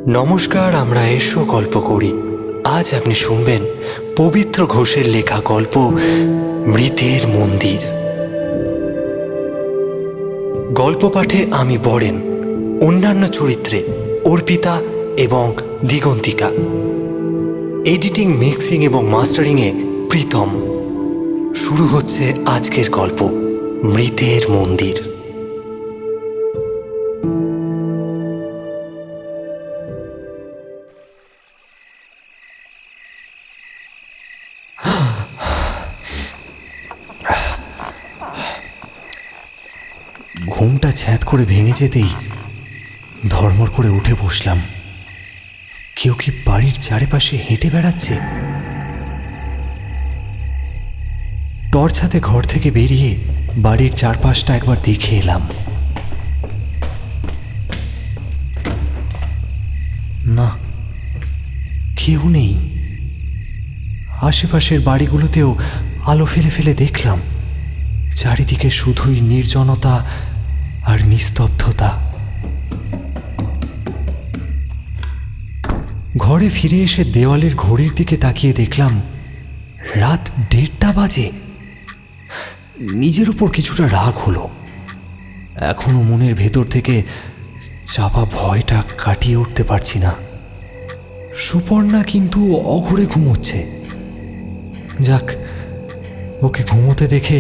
নমস্কার, আমরা এসো গল্প করি। আজ আপনি শুনবেন পবিত্র ঘোষের লেখা গল্প মৃতের মন্দির। গল্প পাঠে আমি বরেন, অন্যান্য চরিত্রে অর্পিতা এবং দিগন্তিকা, এডিটিং, মিক্সিং এবং মাস্টারিংয়ে প্রীতম। শুরু হচ্ছে আজকের গল্প মৃতের মন্দির। ঘুমটা ছ্যাঁত করে ভেঙে যেতেই ধর্মর করে উঠে বসলাম। কেউ কি বাড়ির চারিপাশে হেঁটে বেড়াচ্ছে? টর্চ হাতে ঘর থেকে বেরিয়ে বাড়ির চারপাশটা একবার দেখে এলাম। না, কেউ নেই। আশেপাশের বাড়িগুলোতেও আলো ফেলে ফেলে দেখলাম, চারিদিকে শুধুই নির্জনতা আর নিস্তব্ধতা। ঘরে ফিরে এসে দেওয়ালের ঘড়ির দিকে তাকিয়ে দেখলাম রাত 1:30 বাজে। নিজের উপর কিছুটা রাগ হলো। এখনো মনের ভেতর থেকে চাপা ভয়টা কাটিয়ে উঠতে পারছি না। সুপর্ণা কিন্তু অঘরে ঘুমোচ্ছে। যাক, ওকে ঘুমোতে দেখে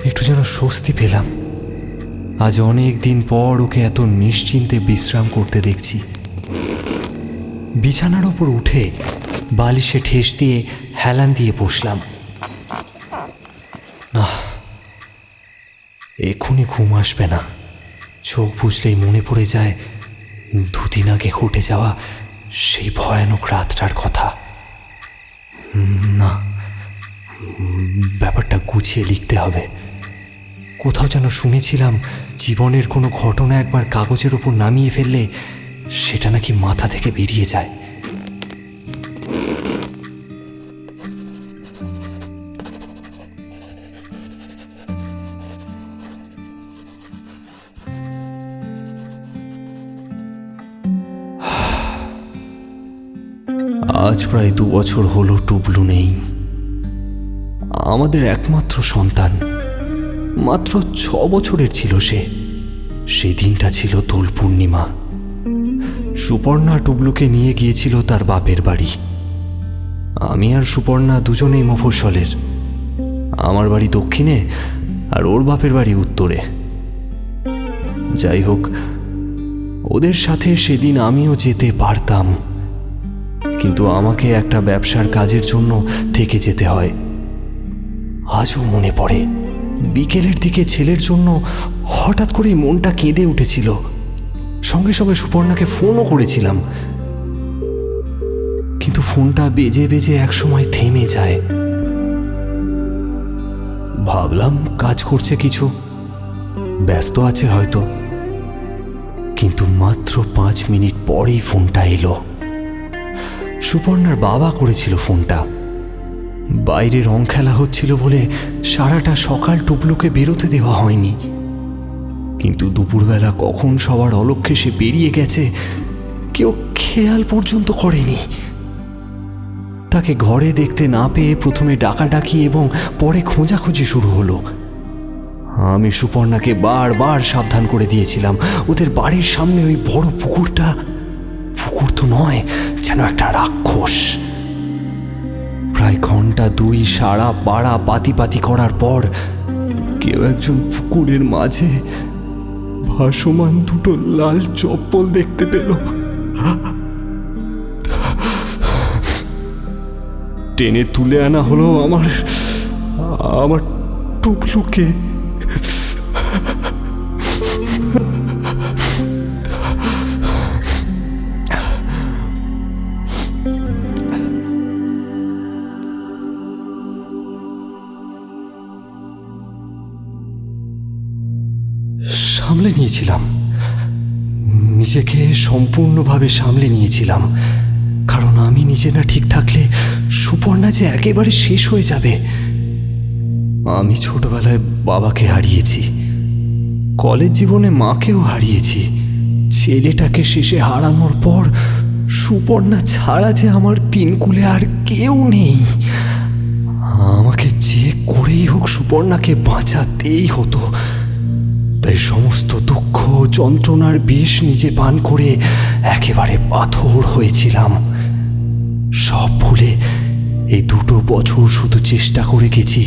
একটু যেন স্বস্তি পেলাম। আজ অনেক দিন পর ওকে এত নিশ্চিন্তে বিশ্রাম করতে দেখছি। বিছানার ওপর উঠে বালিশে ঠেস দিয়ে হেলান দিয়ে বসলাম। না, এক্ষুনি ঘুম আসবে না। চোখ বুঝলেই মনে পড়ে যায় দুদিন আগে ঘটে যাওয়া সেই ভয়ানক রাতটার কথা। না, ব্যাপারটা গুছিয়ে লিখতে হবে। কোথাও যেন শুনেছিলাম জীবনের কোনো ঘটনা একবার কাগজের ওপর নামিয়ে ফেললে সেটা নাকি মাথা থেকে বেরিয়ে যায়। আজ প্রায় 2 বছর হলো টুবলু নেই। আমাদের একমাত্র সন্তান। মাত্র 6 বছরের ছিল সে। সেই দিনটা ছিল দোল পূর্ণিমা। সুপর্ণা টুবলুকে নিয়ে গিয়েছিল তার বাপের বাড়ি। আমি আর সুপর্ণা দুজনেই মফস্বলের। আমার বাড়ি দক্ষিণে আর ওর বাপের বাড়ি উত্তরে। যাই হোক, ওদের সাথে সেদিন আমিও যেতে পারতাম, কিন্তু আমাকে একটা ব্যবসার কাজের জন্য থেকে যেতে হয়। আজও মনে পড়ে, বিকেলের দিকে ছেলের জন্য হঠাৎ করেই মনটা কেঁদে উঠেছিল। সঙ্গে সঙ্গে সুপর্ণাকে ফোনও করেছিলাম, কিন্তু ফোনটা বেজে বেজে একসময় থেমে যায়। ভাবলাম কাজ করছে কিছু, ব্যস্ত আছে হয়তো। কিন্তু মাত্র 5 মিনিট পরেই ফোনটা এলো। সুপর্ণার বাবা করেছিল ফোনটা। বাইরে রং খেলা হচ্ছিল বলে সারাটা সকাল টুবলুকে বেরোতে দেওয়া হয়নি। কিন্তু দুপুরবেলা কখন সবার অলক্ষ্যে সে বেরিয়ে গেছে কেউ খেয়াল পর্যন্ত করেনি। তাকে ঘরে দেখতে না পেয়ে প্রথমে ডাকাডাকি এবং পরে খোঁজাখুঁজি শুরু হলো। আমি সুপর্ণাকে বারবার সাবধান করে দিয়েছিলাম, ওদের বাড়ির সামনে ওই বড় পুকুরটা, পুকুর তো নয়, যেন একটা রাক্ষস। প্রায় ঘন্টা 2 সারা পাড়া পাতি করার পর কেউ একজন পুকুরের মাঝে ভাসমান 2টো লাল চপ্পল দেখতে পেল। টেনে তুলে আনা হলো আমার টুকলুকে। সামলে নিয়েছিলাম, নিজেকে সম্পূর্ণভাবে সামলে নিয়েছিলাম, কারণ আমি নিজে না ঠিক থাকলে সুপর্ণা যে একেবারে শেষ হয়ে যাবে। আমি ছোটবেলায় বাবাকে হারিয়েছি, কলেজ জীবনে মাকেও হারিয়েছি। ছেলেটাকে শেষে হারানোর পর সুপর্ণা ছাড়া যে আমার তিনকুলে আর কেউ নেই। আমাকে যে করেই হোক সুপর্ণাকে বাঁচাতেই হতো। তাই সমস্ত দুঃখ যন্ত্রণার বিষ নিজে পান করে একেবারে পাথর হয়েছিলাম। সব ভুলে এই 2 বছর শুধু চেষ্টা করে গেছি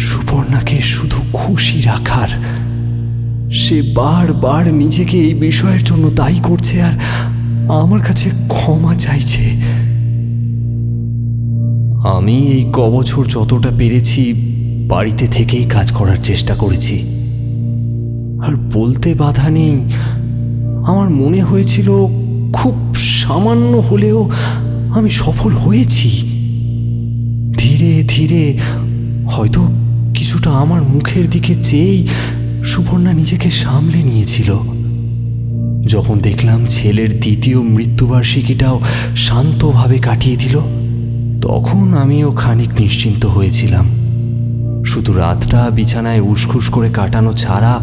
সুপর্ণাকে শুধু খুশি রাখার। সে বারবার নিজেকে এই বিষয়ের জন্য দায়ী করছে আর আমার কাছে ক্ষমা চাইছে। আমি এই কবছর যতটা পেরেছি বাড়িতে থেকেই কাজ করার চেষ্টা করেছি। আর বলতে বাধা নেই, আমার মনে হয়েছিল খুব সামান্য হলেও আমি সফল হয়েছি। ধীরে ধীরে হয়তো কিছুটা আমার মুখের দিকে চেয়েই সুপর্ণা নিজেকে সামলে নিয়েছিল। যখন দেখলাম ছেলের 2য় মৃত্যুবার্ষিকীটাও শান্তভাবে কাটিয়ে দিল, তখন আমিও খানিক নিশ্চিন্ত হয়েছিলাম। শুধু রাতটা বিছানায় উসখুস করে কাটানো ছাড়া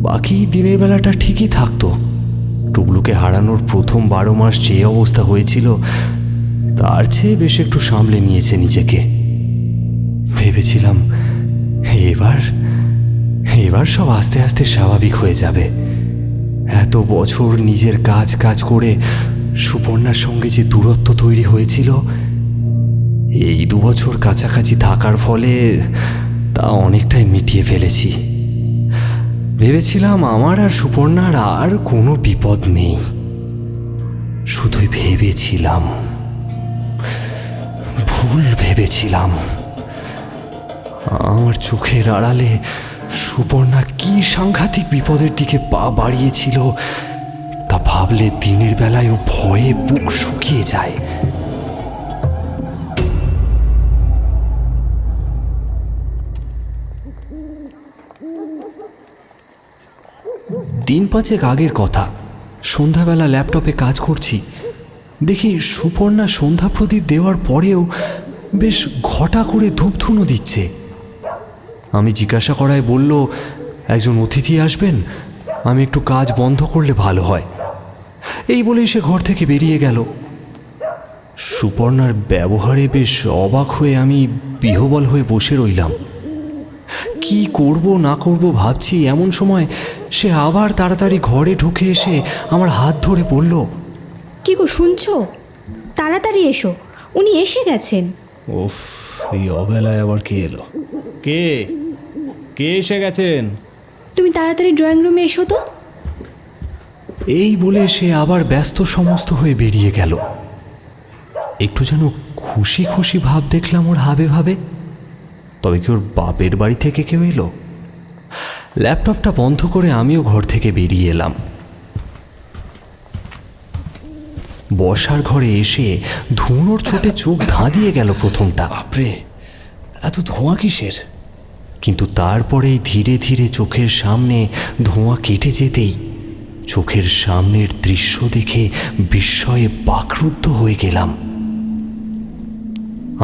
বাকি দিনের বেলাটা ঠিকই থাকতো। টুকলুকে হারানোর প্রথম 12 মাস যে অবস্থা হয়েছিল তার চেয়ে বেশ একটু সামলে নিয়েছে নিজেকে। ভেবেছিলাম এবার সব আস্তে আস্তে স্বাভাবিক হয়ে যাবে। এত বছর নিজের কাজ করে সুপর্ণার সঙ্গে যে দূরত্ব তৈরি হয়েছিল, এই 2 বছর কাছাকাছি থাকার ফলে তা অনেকটাই মিটিয়ে ফেলেছি। ভেবেছিলাম আমার আর সুপর্ণার আর কোনো বিপদ নেই। শুধুই ভেবেছিলাম, ভুল ভেবেছিলাম। আমার চোখের আড়ালে সুপর্ণা কি সাংঘাতিক বিপদের দিকে পা বাড়িয়েছিল তা ভাবলে দিনের বেলায়ও ভয়ে বুক শুকিয়ে যায়। দিন 5 আগের কথা, সন্ধ্যাবেলা ল্যাপটপে কাজ করছি। দেখি সুপর্ণা সন্ধ্যা প্রদীপ দেওয়ার পরেও বেশ ঘটা করে ধূপধুনো দিচ্ছে। আমি জিজ্ঞাসা করায় বলল, একজন অতিথি আসবেন, আমি একটু কাজ বন্ধ করলে ভালো হয়। এই বলেই সে ঘর থেকে বেরিয়ে গেল। সুপর্ণার ব্যবহারে বেশ অবাক হয়ে আমি বিহ্বল হয়ে বসে রইলাম। কি করব না করব ভাবছি, এমন সময় সে আবার তাড়াতাড়ি ঘরে ঢুকে এসে আমার হাত ধরে বলল, কি গো শুনছো? তাড়াতাড়ি এসো, উনি এসে গেছেন। ওফ, এই অবেলায় আবার কে এলো? কে এসে গেছেন? তুমি তাড়াতাড়ি ড্রয়িং রুমে এসো তো। এই বলে সে আবার ব্যস্ত সমস্ত হয়ে বেরিয়ে গেল। একটু যেন খুশি খুশি ভাব দেখলাম ওর হাবে ভাবে। তবে কি ওর বাপের বাড়ি থেকে কেউ এলো? ল্যাপটপটা বন্ধ করে আমিও ঘর থেকে বেরিয়ে এলাম। বসার ঘরে এসে ধুনোর চোটে চোখ ধাঁধিয়ে গেল প্রথমটা। বাপরে, এত ধোঁয়া কিসের? কিন্তু তারপরেই ধীরে ধীরে চোখের সামনে ধোঁয়া কেটে যেতেই চোখের সামনের দৃশ্য দেখে বিস্ময়ে বাকরুদ্ধ হয়ে গেলাম।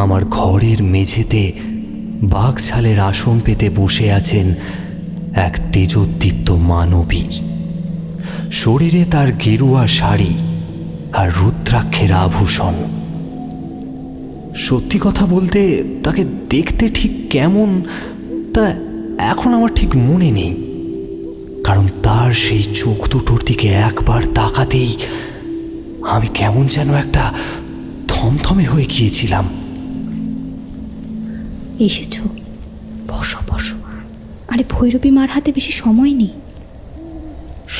আমার ঘরের মেঝেতে বাঘছালের আসন পেতে বসে আছেন এক তেজোদ্দীপ্ত মানবী। শরীরে তার গেরুয়া শাড়ি আর রুদ্রাক্ষের আভূষণ। সত্যি কথা বলতে তাকে দেখতে ঠিক কেমন তা এখন আমার ঠিক মনে নেই, কারণ তার সেই চোখ দুটোর দিকে একবার তাকাতেই আমি কেমন যেন একটা থমথমে হয়ে গিয়েছিলাম। এসেছো, বসো বসো। আরে ভৈরবী মার হাতে বেশি সময় নেই।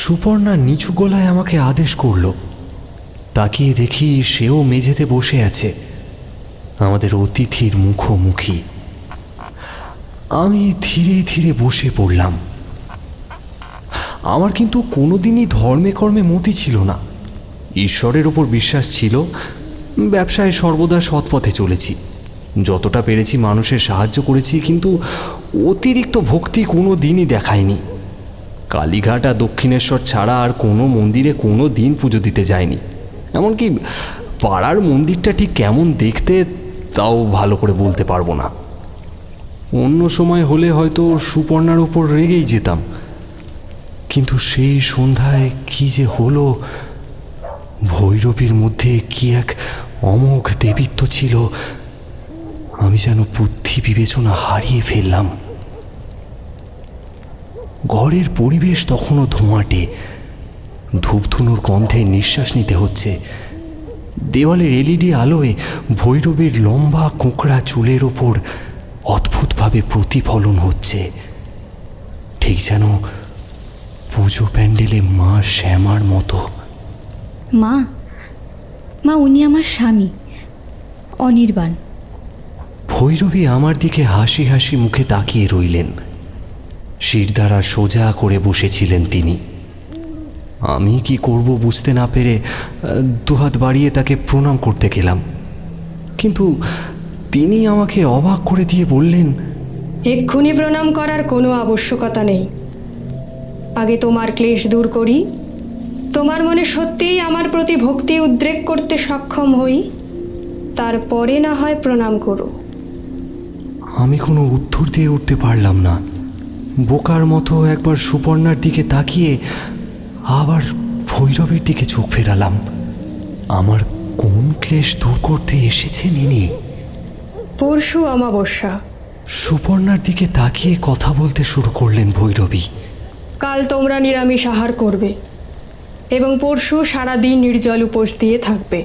সুপর্ণা নিচু গলায় আমাকে আদেশ করল। তাকিয়ে দেখি সেও মেঝেতে বসে আছে, আমাদের অতিথির মুখোমুখি। আমি ধীরে ধীরে বসে পড়লাম। আমার কিন্তু কোনোদিনই ধর্মে কর্মে মতি ছিল না। ঈশ্বরের ওপর বিশ্বাস ছিল, ব্যবসায় সর্বদা সৎপথে চলেছি। যতটা পেরেছি মানুষের সাহায্য করেছি, কিন্তু অতিরিক্ত ভক্তি কোনো দিনই দেখায়নি। কালীঘাট আর দক্ষিণেশ্বর ছাড়া আর কোনো মন্দিরে কোনো দিন পুজো দিতে যায়নি। এমনকি পাড়ার মন্দিরটা ঠিক কেমন দেখতে তাও ভালো করে বলতে পারবো না। অন্য সময় হলে হয়তো সুপর্ণার ওপর রেগেই যেতাম, কিন্তু সেই সন্ধ্যায় কি যে হলো ভৈরবীর মধ্যে কি এক অমোঘ দেবীত্ব ছিল, আমি যেন বুদ্ধি বিবেচনা হারিয়ে ফেললাম। ঘরের পরিবেশ তখনও ধোঁয়াটে, ধূপধুনোর গন্ধে নিঃশ্বাস নিতে হচ্ছে। দেওয়ালের এলইডি আলোয় ভৈরবীর লম্বা কোঁকড়া চুলের ওপর অদ্ভুতভাবে প্রতিফলন হচ্ছে, ঠিক যেন পুজো প্যান্ডেলে মা শ্যামার মতো। মা, মা উনি আমার স্বামী অনির্বাণ। ভৈরবী আমার দিকে হাসি হাসি মুখে তাকিয়ে রইলেন। শিরদাঁড়া সোজা করে বসেছিলেন তিনি। আমি কি করব বুঝতে না পেরে দুহাত বাড়িয়ে তাকে প্রণাম করতে গেলাম, কিন্তু তিনি আমাকে অবাক করে দিয়ে বললেন, এক্ষুনি প্রণাম করার কোনো আবশ্যকতা নেই। আগে তোমার ক্লেশ দূর করি, তোমার মনে সত্যিই আমার প্রতি ভক্তি উদ্রেক করতে সক্ষম হই, তারপরে না হয় প্রণাম করো। আমি কোনো উত্তর দিয়ে উঠতে পারলাম না। বোকার মতো একবার সুপর্ণার দিকে তাকিয়ে আবার ভৈরবের দিকে চোখ ফেরালাম। আমার কোন ক্লেশ দূর করতে এসেছেন ইনি? পরশু অমাবস্যা। সুপর্ণার দিকে তাকিয়ে কথা বলতে শুরু করলেন ভৈরবী। কাল তোমরা নিরামিষ আহার করবে এবং পরশু সারাদিন নির্জল উপোস দিয়ে থাকবে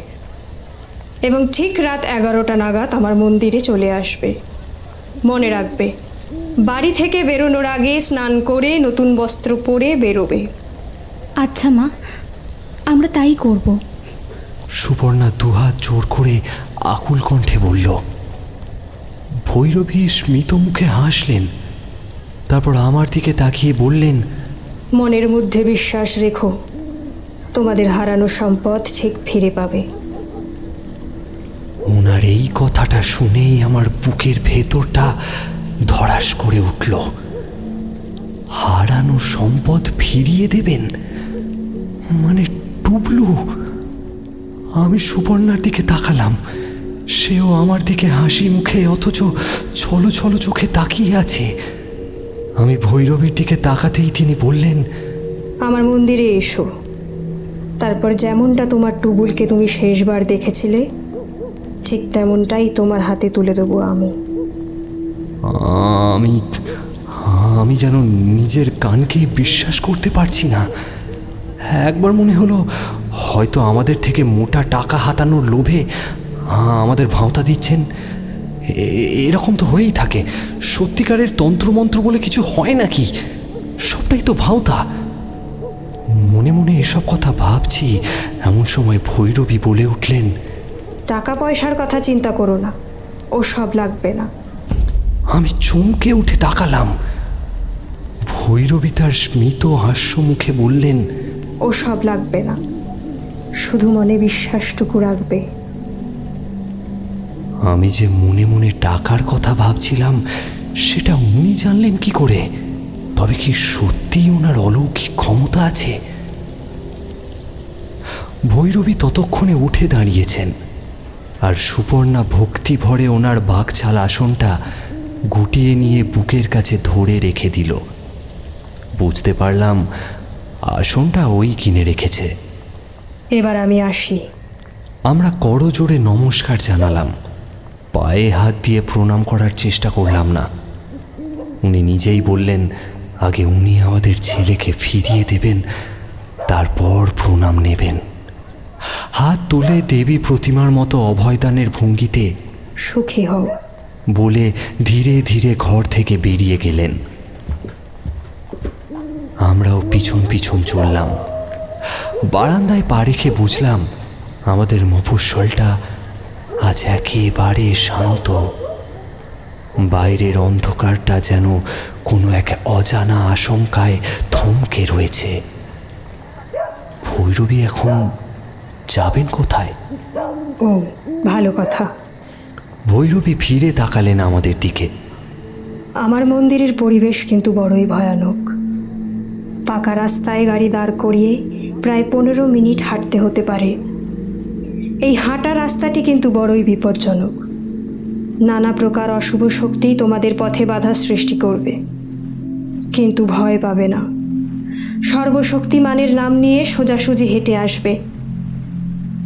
এবং ঠিক রাত 11টা নাগাদ আমার মন্দিরে চলে আসবে। মনে রাখবে, বাড়ি থেকে বেরোনোর আগে স্নান করে নতুন বস্ত্র পরে বেরোবে। আচ্ছা মা, আমরা তাই করব। সুপর্ণা দুহাত জোর করে আকুল কণ্ঠে বলল। ভৈরবী স্মিত মুখে হাসলেন, তারপর আমার দিকে তাকিয়ে বললেন, মনের মধ্যে বিশ্বাস রেখো, তোমাদের হারানো সম্পদ ঠিক ফিরে পাবে। ওনার এই কথাটা শুনেই আমার বুকের ভেতরটা ধড়াস করে উঠল। হারানো সম্পদ ফিরিয়ে দেবেন মানে টুবলু? আমি সুপর্ণার দিকে তাকালাম, সেও আমার দিকে হাসি মুখে অথচ ছলো ছলো চোখে তাকিয়ে আছে। আমি ভৈরবীর দিকে তাকাতেই তিনি বললেন, আমার মন্দিরে এসো, তারপর যেমনটা তোমার টুবুলকে তুমি শেষবার দেখেছিলে ঠিক তেমনটাই তোমার হাতে তুলে দেবো আমি। আমি আমি যেন নিজের কানকে বিশ্বাস করতে পারছি না। একবার মনে হলো হয়তো আমাদের থেকে মোটা টাকা হাতানোর লোভে আমাদের ভাঁওতা দিচ্ছেন। এরকম তো হয়েই থাকে। সত্যিকারের তন্ত্রমন্ত্র বলে কিছু হয় নাকি? সবটাই তো ভাঁওতা। মনে মনে এসব কথা ভাবছি, এমন সময় ভৈরবী বলে উঠলেন, টাকা পয়সার কথা চিন্তা করো না, ও সব লাগবে না। আমি চমকে উঠে তাকালাম। ভৈরবী তার স্মিত হাস্য মুখে বললেন, ও সব লাগবে না, শুধু মনে বিশ্বাসটুকু রাখবে। আমি যে মনে মনে টাকার কথা ভাবছিলাম সেটা উনি জানলেন কি করে? তবে কি সত্যিই ওনার অলৌকিক ক্ষমতা আছে? ভৈরবী ততক্ষণে উঠে দাঁড়িয়েছেন, আর সুপর্ণা ভক্তি ভরে ওনার বাঘছাল আসনটা গুটিয়ে নিয়ে বুকের কাছে ধরে রেখে দিল। বুঝতে পারলাম আসনটা ওই কিনে রেখেছে। এবার আমি আসি। আমরা করজোড়ে নমস্কার জানালাম। পায়ে হাত দিয়ে প্রণাম করার চেষ্টা করলাম না। উনি নিজেই বললেন আগে উনি আমাদের ছেলেকে ফিরিয়ে দেবেন, তারপর প্রণাম নেবেন। হাত তুলে দেবী প্রতিমার মতো অভয়দানের ভঙ্গিতে সুখী হও বলে ধীরে ধীরে ঘর থেকে বেরিয়ে গেলেন। আমরাও পিছন পিছন চললাম। বারান্দায় পা রেখে বুঝলাম আমাদের মফস্বলটা আজ একেবারে শান্ত। বাইরের অন্ধকারটা যেন কোনো এক অজানা আশঙ্কায় থমকে রয়েছে। ভৈরবী এখন যাবেন কোথায়? ও ভালো কথা। ভৈরবী ফিরে তাকালেন আমাদের দিকে। আমার মন্দিরের পরিবেশ কিন্তু বড়ই ভয়ানক। পাকা রাস্তায় গাড়ি দাঁড় করিয়ে প্রায় 15 মিনিট হাঁটতে হতে পারে। এই হাঁটা রাস্তাটি কিন্তু বড়ই বিপজ্জনক। নানা প্রকার অশুভ শক্তি তোমাদের পথে বাধা সৃষ্টি করবে, কিন্তু ভয় পাবে না। সর্বশক্তিমানের নাম নিয়ে সোজাসুজি হেঁটে আসবে।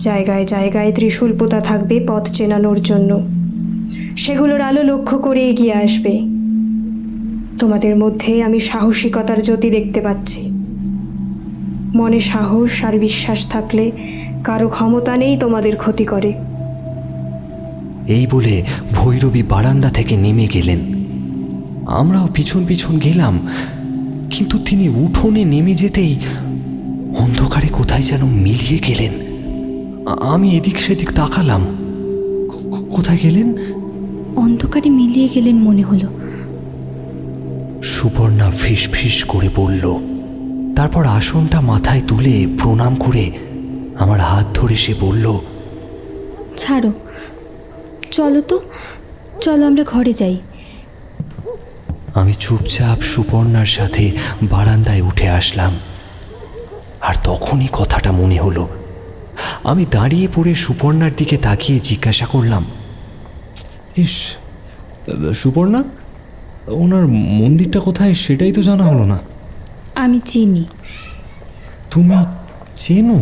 জায়গায় জায়গায় ত্রিশূল পোতা থাকবে পথ চেনানোর জন্য। সেগুলোর আলো লক্ষ্য করে এগিয়ে আসবে। তোমাদের মধ্যে আমি সাহসিকতার জ্যোতি দেখতে পাচ্ছি। মনে সাহস আর বিশ্বাস থাকলে কারো ক্ষমতা নেই তোমাদের ক্ষতি করে। এই বলে ভৈরবী বারান্দা থেকে নেমে গেলেন। আমরাও পিছন পিছন গেলাম, কিন্তু তিনি উঠোনে নেমে যেতেই অন্ধকারে কোথায় যেন মিলিয়ে গেলেন। আমি এদিক সেদিক তাকালাম। কোথায় গেলেন? অন্ধকারে মিলিয়ে গেলেন মনে হলো। সুপর্ণা ফিস ফিস করে বলল, তারপর আসনটা মাথায় তুলে প্রণাম করে আমার হাত ধরে সে বলল, ছাড়ো, চলো তো, চলো আমরা ঘরে যাই। আমি চুপচাপ সুপর্ণার সাথে বারান্দায় উঠে আসলাম। আর তখনই কথাটা মনে হলো। আমি দাঁড়িয়ে পড়ে সুপর্ণার দিকে তাকিয়ে জিজ্ঞাসা করলাম, ইস, সুপর্ণা, ওনার মন্দিরটা কোথায় সেটাই তো জানা হলো না। আমি চিনি। তুমি চেনো?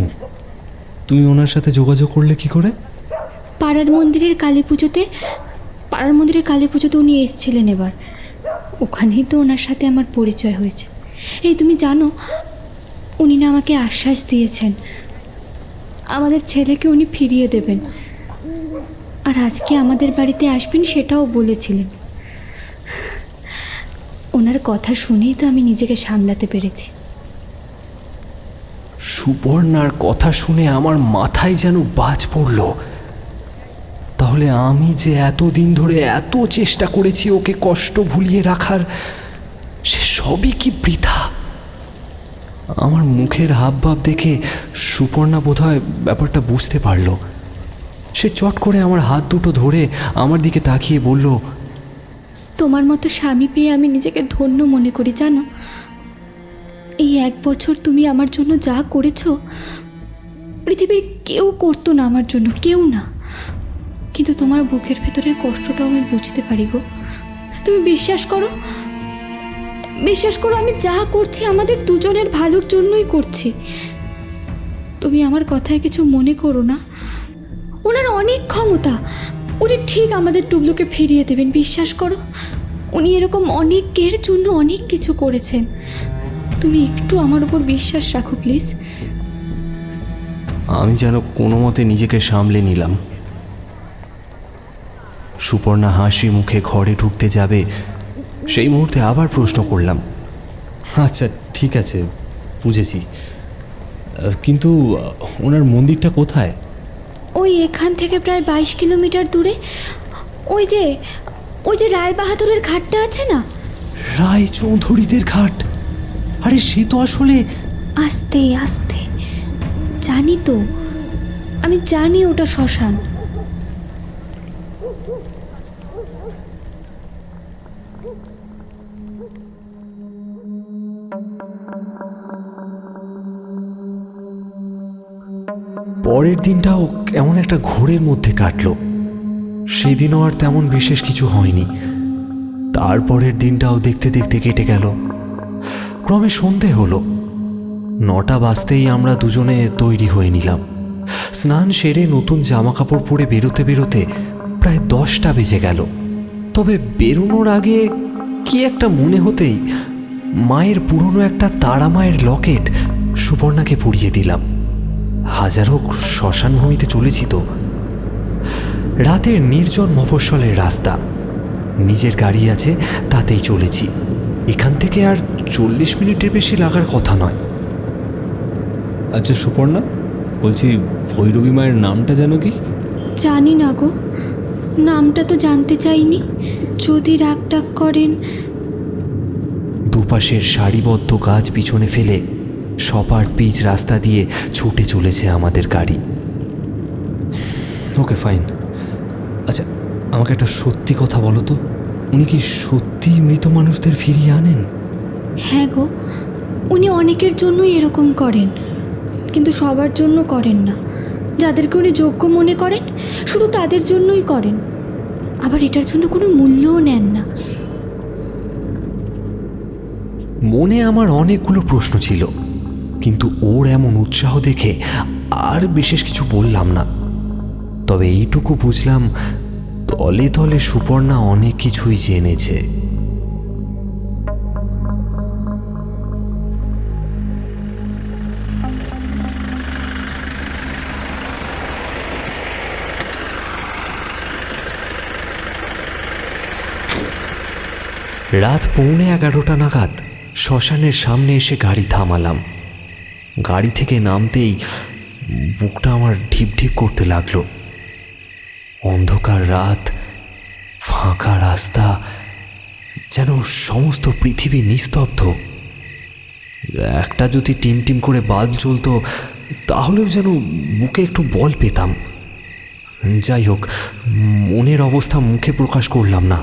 তুমি ওনার সাথে যোগাযোগ করলে কি করে? পাড়ার মন্দিরের কালী পুজোতে উনি এসেছিলেন এবার। ওখানেই তো ওনার সাথে আমার পরিচয় হয়েছে। এই তুমি জানো, উনি না আমাকে আশ্বাস দিয়েছেন আমাদের ছেলেকে উনি ফিরিয়ে দেবেন, আর আজকে আমাদের বাড়িতে আসবেন সেটাও বলেছিলেন। ওনার কথা শুনেই তো আমি নিজেকে সামলাতে পেরেছি। সুপর্ণার কথা শুনে আমার মাথায় যেন বাজ পড়ল। তাহলে আমি যে এতদিন ধরে এত চেষ্টা করেছি ওকে কষ্ট ভুলিয়ে রাখার, সে সবই কি বৃথা? আমার মুখের হাবভাব দেখে সুপর্ণা বোধহয় ব্যাপারটা বুঝতে পারল। সে চট করে আমার হাত দুটো ধরে আমার দিকে তাকিয়ে বলল, তোমার মতো স্বামী পেয়ে আমি নিজেকে ধন্য মনে করি জানো। এই 1 বছর তুমি আমার জন্য যা করেছো পৃথিবীর কেউ করতো না আমার জন্য, কেউ না। কিন্তু তোমার বুকের ভেতরের কষ্টটাও আমি বুঝতে পারি গো। তুমি বিশ্বাস করো, আমি যা করছি আমাদের দুজনের ভালোর জন্যই করছি। তুমি আমার কথায় কিছু মনে করো না। ওনার অনেক ক্ষমতা, উনি ঠিক আমাদের টুবলুকে ফিরিয়ে দেবেন, বিশ্বাস করো। উনি এরকম অনেকের জন্য অনেক কিছু করেছেন। তুমি একটু আমার উপর বিশ্বাস রাখো প্লিজ। আমি যেন কোনো মতে নিজেকে সামলে নিলাম। সুপর্ণা হাসি মুখে ঘরে ঢুকতে যাবে, সেই মুহূর্তে আবার প্রশ্ন করলাম, আচ্ছা ঠিক আছে, বুঝেছি, কিন্তু ওনার মন্দিরটা কোথায়? ওই এখান থেকে প্রায় 22 কিলোমিটার দূরে। ওই যে রায় বাহাদুরের ঘাটটা আছে না? রায় চৌধুরীদের ঘাট? আরে সে তো আসলে... আস্তে আস্তে, জানি তো, আমি জানি ওটা শ্মশান। পরের দিনটাও এমন একটা ঘোরের মধ্যে কাটলো। সেই দিনও আর তেমন বিশেষ কিছু হয়নি। তারপরের দিনটাও দেখতে দেখতে কেটে গেল। ক্রমে সন্ধে হলো। 9টা বাজতেই আমরা দুজনে তৈরি হয়ে নিলাম। স্নান সেরে নতুন জামা কাপড় পরে বেরোতে বেরোতে প্রায় 10টা বেজে গেল। তবে বেরোনোর আগে কি একটা মনে হতেই মায়ের পুরনো একটা তারা মায়ের লকেট সুপর্ণাকে পরিয়ে দিলাম। হাজার হোক শ্মশান ভূমিতে চলেছি তো। রাতের নির্জন মফস্বলের রাস্তা, নিজের গাড়ি আছে তাতেই চলেছি। এখান থেকে আর 40 মিনিটের বেশি লাগার কথা নয়। আচ্ছা সুপর্ণা, বলছি ভৈরবী মায়ের নামটা যেন কি? জানি না গো, নামটা তো জানতে চাইনি। যদি রাগ টাগ করেন। দুপাশের সারিবদ্ধ গাছ পিছনে ফেলে সপাট পিচ রাস্তা দিয়ে ছুটে চলেছে আমাদের গাড়ি। Okay fine. আচ্ছা আমাকে একটা সত্যি কথা বলো তো, উনি কি সত্যি মৃত মানুষদের ফিরিয়ে আনেন? হ্যাঁ গো, উনি অনেকের জন্যই এরকম করেন, কিন্তু সবার জন্য করেন না। যাদেরকে উনি যোগ্য মনে করেন শুধু তাদের জন্যই করেন। আবার এটার জন্য কোনো মূল্যও নেন না। মনে আমার অনেকগুলো প্রশ্ন ছিল, কিন্তু ওর এমন উৎসাহ দেখে আর বিশেষ কিছু বললাম না, তবে এইটুকু বুঝলাম তলে তলে সুপর্ণা অনেক কিছুই জেনেছে। রাত 11:15 নাগাদ শ্মশানের সামনে এসে গাড়ি থামালাম। গাড়ি থেকে নামতেই বুকটা আমার ঢিপ ঢিপ করতে লাগলো। অন্ধকার রাত, ফাঁকা রাস্তা, যেন সমস্ত পৃথিবী নিস্তব্ধ। একটা যদি টিম টিম করে বাল্ব জ্বলতো তাহলেও যেন বুকে একটু বল পেতাম। যাই হোক, মনের অবস্থা মুখে প্রকাশ করলাম না।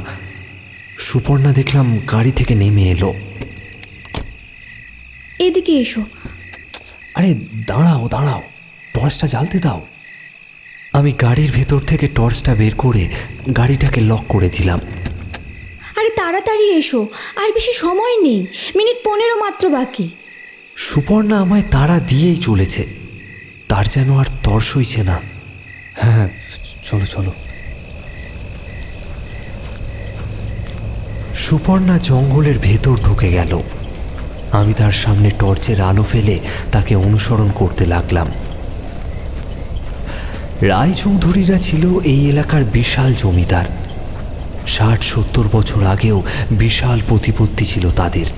সুপর্ণা দেখলাম গাড়ি থেকে নেমে এলো। এদিকে এসো। আরে দাঁড়াও দাঁড়াও, টর্চটা জ্বালতে দাও। আমি গাড়ির ভেতর থেকে টর্চটা বের করে গাড়িটাকে লক করে দিলাম। আরে তাড়াতাড়ি এসো, আর বেশি সময় নেই, মিনিট 15 মাত্র বাকি। সুপর্ণা আমায় তাড়া দিয়েই চলেছে, তার যেন আর তর সইছে না। হ্যাঁ, চলো চলো। সুপর্ণা জঙ্গলের ভেতর ঢুকে গেল। আমি তার সামনে টর্চের আলো ফেলে তাকে অনুসরণ করতে লাগলাম। রায়চৌধুরীরা ছিল এই এলাকার বিশাল জমিদার। 60-70 বছর আগেও বিশাল প্রতিপত্তি ছিল তাদের।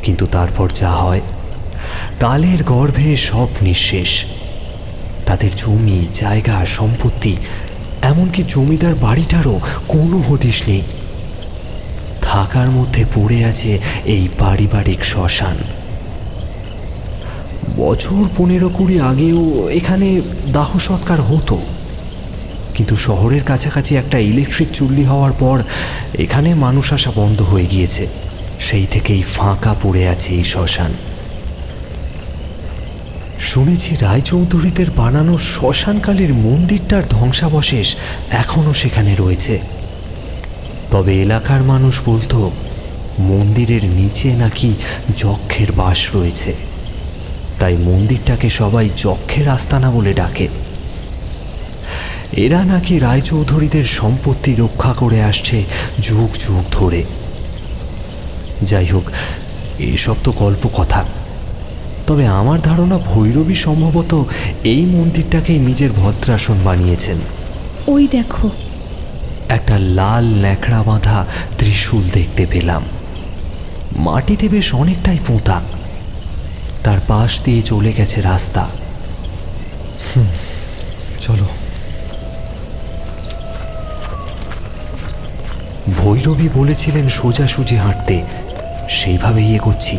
কিন্তু তারপর যা হয়, কালের গর্ভে সব নিঃশেষ। তাদের জমি, জায়গা, সম্পত্তি, এমনকি জমিদার বাড়িটারও কোনো হদিশ নেই। থাকার মধ্যে পড়ে আছে এই পারিবারিক শ্মশান। বছর 15-20 আগেও এখানে দাহ সৎকার হতো, কিন্তু শহরের কাছাকাছি একটা ইলেকট্রিক চুল্লি হওয়ার পর এখানে মানুষ আসা বন্ধ হয়ে গিয়েছে। সেই থেকেই ফাঁকা পড়ে আছে এই শ্মশান। শুনেছি রায়চৌধুরীদের বানানো শ্মশানকালীর মন্দিরটার ধ্বংসাবশেষ এখনো সেখানে রয়েছে। তবে এলাকার মানুষ বলতো মন্দিরের নিচে নাকি যক্ষের বাস রয়েছে, তাই মন্দিরটাকে সবাই যক্ষের আস্তানা বলে ডাকে। এরা নাকি রায়চৌধুরীদের সম্পত্তি রক্ষা করে আসছে যুগ যুগ ধরে। যাই হোক, এসব তো গল্প কথা। তবে আমার ধারণা ভৈরবী সম্ভবত এই মন্দিরটাকেই নিজের ভদ্রাসন বানিয়েছেন। ওই দেখো, একটা লাল ন্যাকড়া বাঁধা ত্রিশূল দেখতে পেলাম। মাটিতে বেশ অনেকটাই পোঁতা। তার পাশ দিয়ে চলে গেছে রাস্তা। চলো। ভৈরবী বলেছিলেন সোজাসুজি হাঁটতে, সেইভাবেই এগোচ্ছি।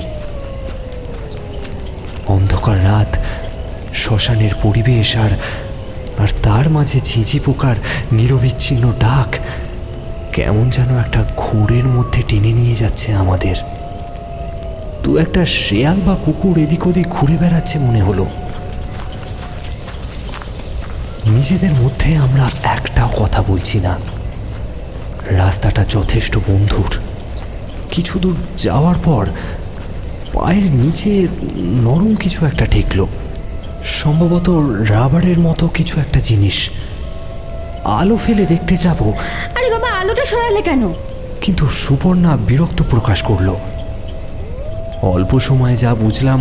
অন্ধকার রাত, শ্মশানের পরিবেশ, আর তার মাঝে ঝিঁঝি পোকার নিরবিচ্ছিন্ন ডাক কেমন যেন একটা ঘোরের মধ্যে টেনে নিয়ে যাচ্ছে আমাদের। দু একটা শেয়াল বা কুকুর এদিক ওদিক ঘুরে বেড়াচ্ছে মনে হলো। নিজেদের মধ্যে আমরা একটাও কথা বলছি না। রাস্তাটা যথেষ্ট বন্ধুর। কিছু দূর যাওয়ার পর পায়ের নিচে নরম কিছু একটা ঠেকলো, সম্ভবত রাবারের মতো কিছু একটা জিনিস। আলো ফেলে দেখতে যাব, আরে বাবা, আলোটা সরালে কেন? কিন্তু সুপর্ণা বিরক্ত প্রকাশ করলো। অল্প সময় যা বুঝলাম,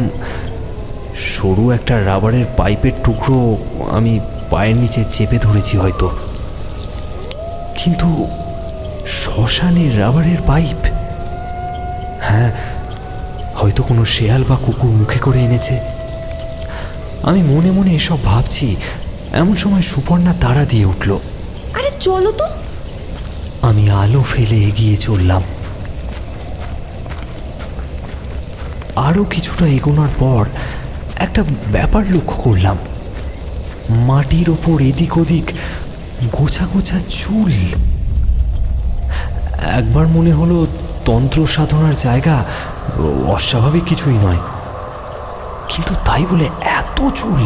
সরু একটা রাবারের পাইপের টুকরো আমি পায়ের নিচে চেপে ধরেছি হয়তো। কিন্তু শ্মশানের রাবারের পাইপ, হ্যাঁ, হয়তো কোনো শেয়াল বা কুকুর মুখে করে এনেছে। আমি মনে মনে এসব ভাবছি, এমন সময় সুপর্ণা তাড়া দিয়ে উঠল। আরে চলো তো। আমি আলো ফেলে এগিয়ে চললাম। আরও কিছুটা এগোনোর পর একটা ব্যাপার লক্ষ্য করলাম। মাটির ওপর এদিক ওদিক গোছা গোছা চুল। একবার মনে হলো তন্ত্র সাধনার জায়গা, অস্বাভাবিক কিছুই নয়। কিন্তু তাই বলে এত চুল,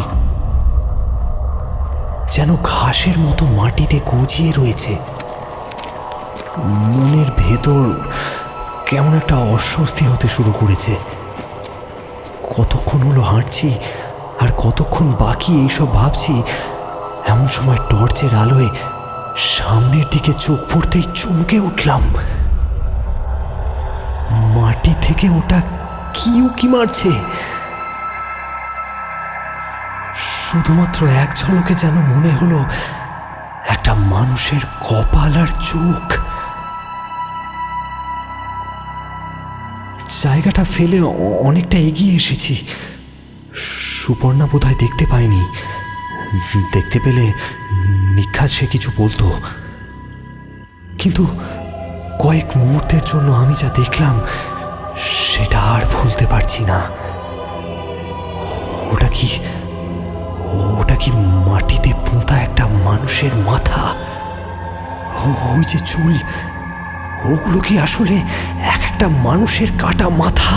যেন ঘাসের মতো মাটিতে গজিয়ে রয়েছে। মনের ভেতর কেমন একটা অস্বস্তি হতে শুরু করেছে। কতক্ষণ হলো হাঁটছি, আর কতক্ষণ বাকি এইসব ভাবছি, এমন সময় টর্চের আলোয় সামনের দিকে চোখ পড়তেই চমকে উঠলাম। মাটি থেকে ওটা কি উকি মারছে। শুধুমাত্র এক ঝলকে যেন মনে হলো একটা মানুষের কপাল আর চোখ। জায়গাটা ফেলে অনেকটা এগিয়ে এসেছি। সুপর্ণা বোধহয় দেখতে পায়নি। দেখতে পেলে নিখাত সে কিছু বলতো, কিন্তু কয়েক মুহূর্তের জন্য আমি যা দেখলাম সেটা আর ভুলতে পারছি না। ওটা কি মাটিতে পুঁতা একটা মানুষের মাথা? ওই যে চুল, ওগুলো কি আসলে এক একটা মানুষের কাটা মাথা?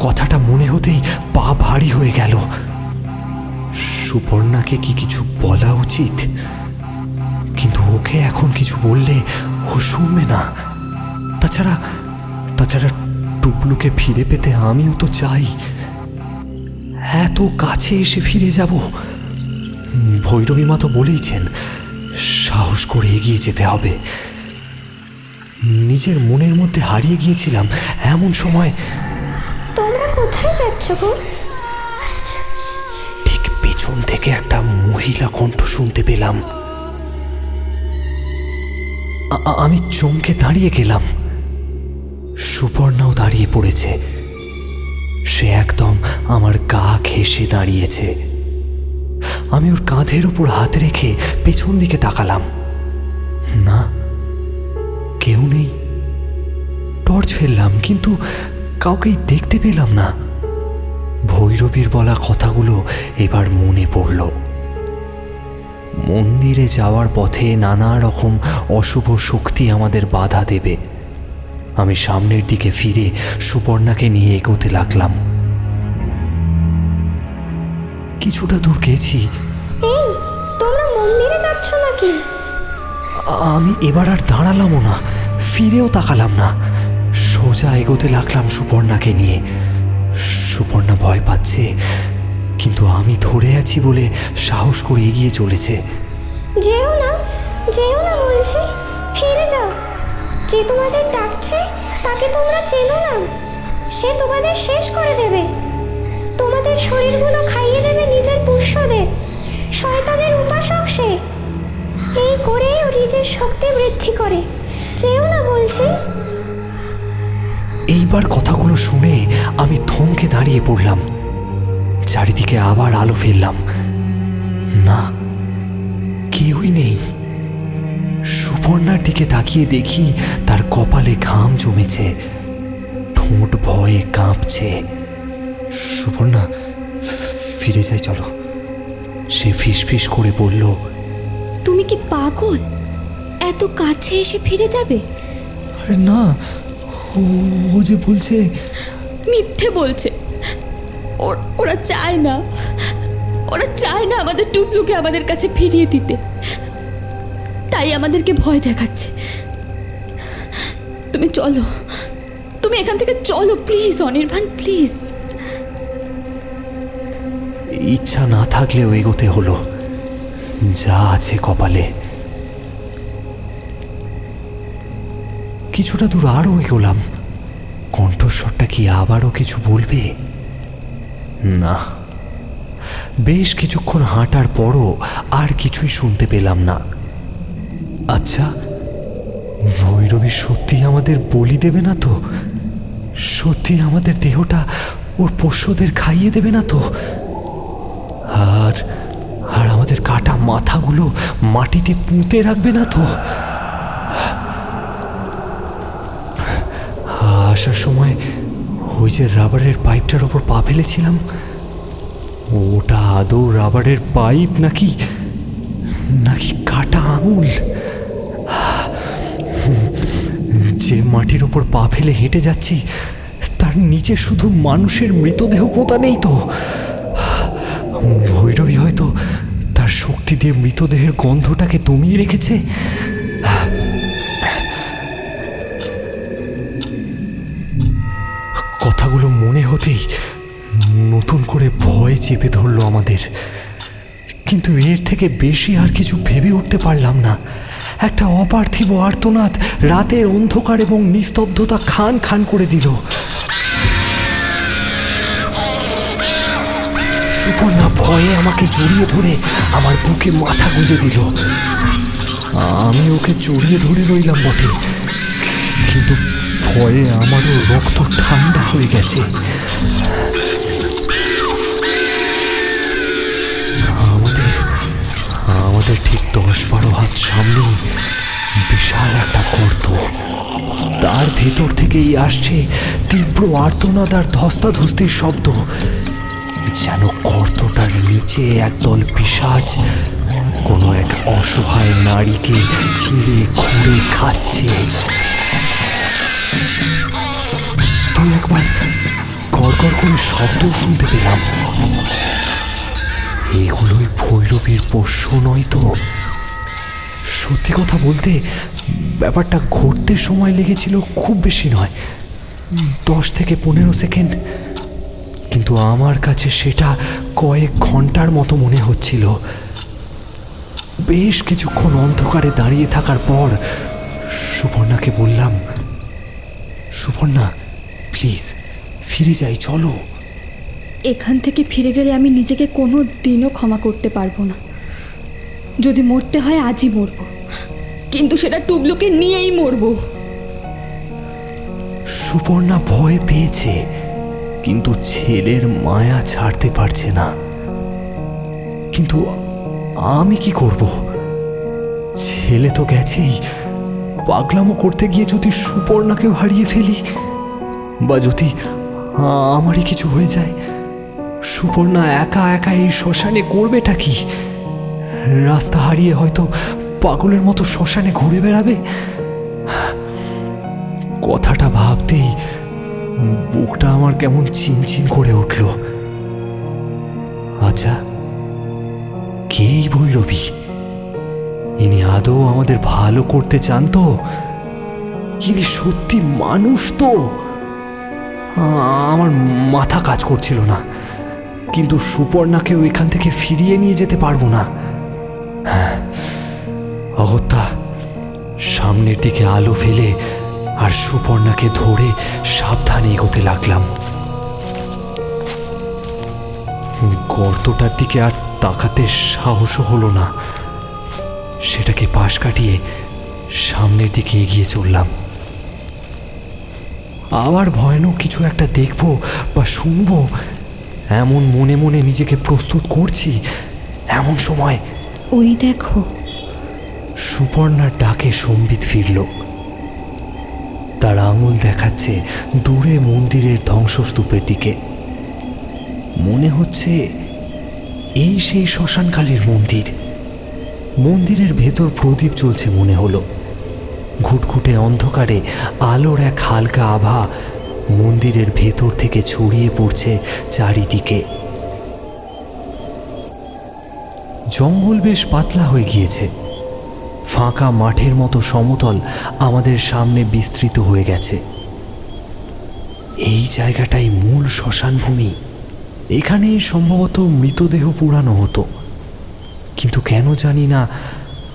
কথাটা মনে হতেই পা ভারী হয়ে গেল। সুপর্ণাকে কি কিছু বলা উচিত, কিন্তু ওকে এখন কিছু বললে ও শুনবে না। তাছাড়া টুকলুকে ফিরে পেতে আমিও তো চাই। এত কাছে এসে ফিরে যাব। ভৈরবী মা তো বলেইছেন সাহস করে এগিয়ে যেতে হবে। নিজের মনের মধ্যে হারিয়ে গিয়েছিলাম। এমন সময় তোমরা কোথায় যাচ্ছ গো? ঠিক পেছন থেকে একটা মহিলা কণ্ঠ শুনতে পেলাম। আমি চমকে দাঁড়িয়ে গেলাম। সুপর্ণাও দাঁড়িয়ে পড়েছে। সে একদম আমার গা ঘেঁষে দাঁড়িয়েছে। আমি ওর কাঁধের উপর হাত রেখে পেছন দিকে তাকালাম। না, কেউ নেই। টর্চ ফেললাম, কিন্তু কাউকেই দেখতে পেলাম না। ভৈরবীর বলা কথাগুলো এবার মনে পড়ল। মন্দিরে যাওয়ার পথে নানা রকম অশুভ শক্তি আমাদের বাধা দেবে। আমি সামনের দিকে ফিরে সুপর্ণাকে নিয়ে এগোতে লাগলাম। কিছুটা দূর গেছি। এই, তোমরা মন্দিরে যাচ্ছ নাকি? আমি এবার আর দাঁড়ালামও না, ফিরেও তাকালাম না। সোজা এগোতে লাগলাম সুপর্ণাকে নিয়ে। সুপর্ণা ভয় পাচ্ছে, কিন্তু আমি ধরে আছি বলে সাহস করে এগিয়ে চলেছে। যেও না, যেও না বলছি, ফিরে যাও। যে তোমাদের ডাকছে তাকে তোমরা চেনো না। সে তোমাদের শেষ করে দেবে। তোমাদের শরীরগুলো খাইয়ে দেবে নিজের পুষ্যদের। শয়তানের উপাসক সে। এই করে ও নিজের শক্তি বৃদ্ধি করে। যেও না বলছি। এইবার কথাগুলো শুনে আমি থমকে দাঁড়িয়ে পড়লাম। চারিদিকে আবার আলো ফেললাম। না, কেউই নেই। সুপর্ণার দিকে তাকিয়ে দেখি তার কপালে ঘাম জমেছে, ঠোঁট ভয়ে কাঁপছে। সুপর্ণা, ফিরে যাই চলো। সে ফিসফিস করে বলল। তুমি কি পাগল? এত কাছে এসে ফিরে যাবে? আরে না, ও যে বলছে। মিথ্যে বলছে। ওরা চায় না, ওরা চায় না আমাদের টুকলুকে আমাদের কাছে ফিরিয়ে দিতে। তাই আমাদেরকে ভয় দেখাচ্ছে। তুমি চলো, তুমি এখান থেকে চলো প্লিজ অনির্বাণ, প্লিজ। ইচ্ছা না থাকলেও এগোতে হলো, যা আছে কপালে। কিছুটা দূর আরও এগোলাম। কণ্ঠস্বরটা কি আবারও কিছু বলবে? না। বেশ কিছুক্ষণ হাঁটার পরও আর কিছুই শুনতে পেলাম না। আচ্ছা, ভৈরবী সত্যি আমাদের বলি দেবে না তো? সত্যি আমাদের দেহটা ওর পোষ্যদের খাইয়ে দেবে না তো? আর আমাদের কাটা মাথাগুলো মাটিতে পুঁতে রাখবে না তো? আসার সময় ওই যে রাবারের পাইপটার ওপর পা ফেলেছিলাম, ওটা আদৌ রাবারের পাইপ নাকি কাটা আঙুল? যে মাটির ওপর পা ফেলে হেঁটে যাচ্ছি তার নিচে শুধু মানুষের মৃতদেহ পোঁতা নেই তো? ভৈরবী হয়তো তার শক্তি দিয়ে মৃতদেহের গন্ধটাকে দমিয়ে রেখেছে। কথাগুলো মনে হতেই নতুন করে ভয় চেপে ধরলো আমাদের। কিন্তু এর থেকে বেশি আর কিছু ভেবে উঠতে পারলাম না। একটা অপার্থিব আর্তনাদ রাতের অন্ধকার এবং নিস্তব্ধতা খান খান করে দিল। সুপর্ণা ভয়ে আমাকে জড়িয়ে ধরে আমার বুকে মাথা গুঁজে দিল। আমি ওকে জড়িয়ে ধরে রইলাম বটে, কিন্তু ভয়ে আমারও রক্ত ঠান্ডা হয়ে গেছে। আমাদের ঠিক 10-12 হাত সামনে বিশাল একটা গর্ত। তার ভেতর থেকেই আসছে তীব্র আর্তনাদ আর ধস্তাধস্তির শব্দ, যেন গর্তটার নিচে একদল পিশাচ কোনো এক অসহায় নারীকে ছিঁড়ে খুঁড়ে খাচ্ছে। তুই একবার গড়গড় করে শব্দ শুনতে পেলাম। এগুলোই ভৈরবীর পোষ্য নয় তো? সত্যি কথা বলতে ব্যাপারটা ঘটতে সময় লেগেছিল খুব বেশি নয়, 10 থেকে 15 সেকেন্ড, কিন্তু আমার কাছে সেটা কয়েক ঘন্টার মতো মনে হচ্ছিল। বেশ কিছুক্ষণ অন্ধকারে দাঁড়িয়ে থাকার পর সুপর্ণাকে বললাম, সুপর্ণা প্লিজ ফিরে যাই, চলো। এখান থেকে ফিরে গেলে আমি নিজেকে কোনো দিনও ক্ষমা করতে পারবো না। যদি মরতে হয় আজই মরবো, কিন্তু সেটা টুবলুকে নিয়েই মরবো। সুপর্ণা ভয় পেয়েছে, কিন্তু ছেলের মায়া ছাড়তে পারছে না। কিন্তু আমি কি করব? ছেলে তো গেছেই, পাগলামো করতে গিয়ে যদি সুপর্ণাকেও হারিয়ে ফেলি, বা যদি আমারই কিছু হয়ে যায়। সুপর্ণা একা একা এই শ্মশানে করবেটা কি? রাস্তা হারিয়ে হয়তো পাগলের মতো শ্মশানে ঘুরে বেড়াবে। কথাটা ভাবতেই বুকটা আমার কেমন চিনচিন করে উঠল। আচ্ছা, কে এই ভৈরবী? ইনি আদৌ আমাদের ভালো করতে চান তো? ইনি সত্যি মানুষ তো? আমার মাথা কাজ করছিল না, কিন্তু সুপর্ণাকেও এখান থেকে ফিরিয়ে নিয়ে যেতে পারবো না। অগত্যা সামনের দিকে আলো ফেলে আর সুপর্ণাকে ধরে সাবধানে এগোতে লাগলাম। গর্তটার দিকে আর তাকাতে সাহসও হলো না। সেটাকে পাশ কাটিয়ে সামনের দিকে এগিয়ে চললাম। আবার ভয়ানক কিছু একটা দেখবো বা শুনবো এমন মনে মনে নিজেকে প্রস্তুত করছি। এমন সময় ওই দেখো, সুপর্ণার ডাকে সম্বিত ফিরল। তার আঙুল দেখাচ্ছে দূরে মন্দিরের ধ্বংসস্তূপের দিকে। মনে হচ্ছে এই সেই শ্মশানকালীর মন্দির। মন্দিরের ভেতর প্রদীপ জ্বলছে মনে হলো। ঘুটঘুটে অন্ধকারে আলোর এক হালকা আভা মন্দিরের ভেতর থেকে ছড়িয়ে পড়ছে চারিদিকে। জঙ্গল বেশ পাতলা হয়ে গিয়েছে। ফাঁকা মাঠের মতো সমতল আমাদের সামনে বিস্তৃত হয়ে গেছে। এই জায়গাটাই মূল শ্মশানভূমি। এখানেই সম্ভবত মৃতদেহ পুরানো হতো, কিন্তু কেন জানি না